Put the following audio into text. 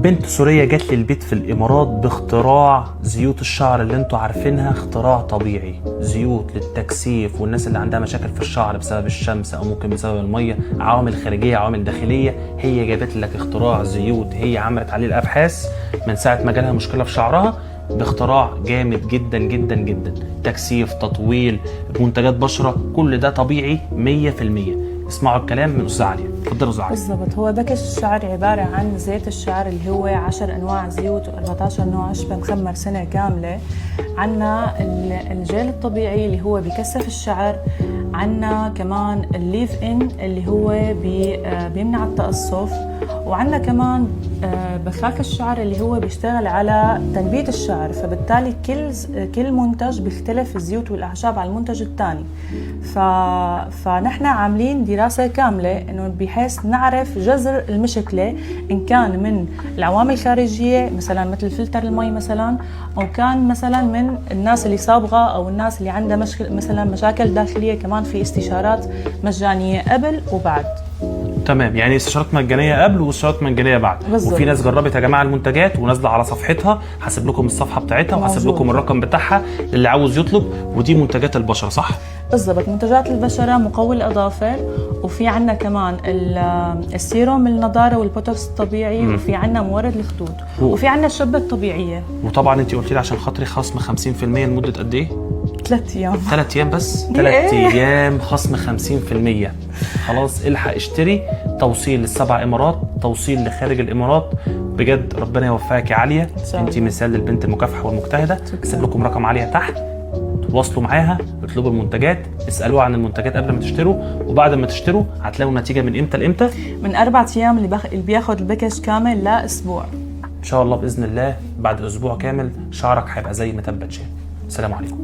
بنت سورية جات لي البيت في الامارات باختراع زيوت الشعر اللي انتوا عارفينها، اختراع طبيعي، زيوت للتكثيف والناس اللي عندها مشاكل في الشعر بسبب الشمس او ممكن بسبب الميه، عوامل خارجيه عوامل داخليه. هي جابت لك اختراع زيوت هي عملت عليه الابحاث من ساعه ما جالها مشكله في شعرها، باختراع جامد جدا جدا جدا، تكثيف، تطويل، منتجات بشره، كل ده طبيعي 100%. اسمعوا الكلام من استاذ عليا. اتفضل استاذ عليا. بالضبط. هو باكج الشعر عبارة عن زيت الشعر اللي هو 10 أنواع زيوت و14 نوع عشبة مخمر سنة كاملة. عنا الجيل الطبيعي اللي هو بكثف الشعر، عنا كمان الليف إن اللي هو بيمنع التقصف، وعنا كمان بخاخ الشعر اللي هو بيشتغل على تنبيت الشعر. فبالتالي كل منتج بيختلف الزيوت والأعشاب على المنتج الثاني. فنحن عاملين دراسة كاملة إنه بحيث نعرف جذر المشكلة، إن كان من العوامل الخارجية مثلا مثل فلتر المي مثلا، أو كان مثلا من الناس اللي صابغة أو الناس اللي عندها مثلا مشاكل داخلية. كمان في استشارات مجانية قبل وبعد. تمام، يعني استشارات مجانيه قبل واستشارات مجانيه بعد. بالزبط. وفي ناس جربت يا جماعه المنتجات ونازله على صفحتها، هسيب لكم الصفحه بتاعتها وهسيب لكم الرقم بتاعها اللي عاوز يطلب. ودي منتجات البشره صح؟ بالضبط، منتجات البشره، مقوي الاظافر، وفي عنا كمان السيروم النضاره والبوتوكس الطبيعي، وفي عنا مورد الخدود، وفي عنا الشبه الطبيعيه. وطبعا انت قلتي لي عشان خاطري خصم 50% لمده قد ايه؟ 3 ايام. 3 ايام بس؟ 3 ايام خصم 50%. خلاص الحق اشتري. توصيل ل7 امارات، توصيل لخارج الامارات. بجد ربنا يوفقك يا عاليه، انت مثال للبنت المكافحه والمجتهده. هسيب لكم رقم عاليه تحت، تواصلوا معاها، اطلبوا المنتجات، اسالوها عن المنتجات قبل ما تشتروا، وبعد ما تشتروا هتلاقوا النتيجه من امتى لامتى؟ من 4 ايام اللي بياخد الباكج كامل لاسبوع. ان شاء الله باذن الله بعد اسبوع كامل شعرك هيبقى زي ما تبت شام. السلام عليكم.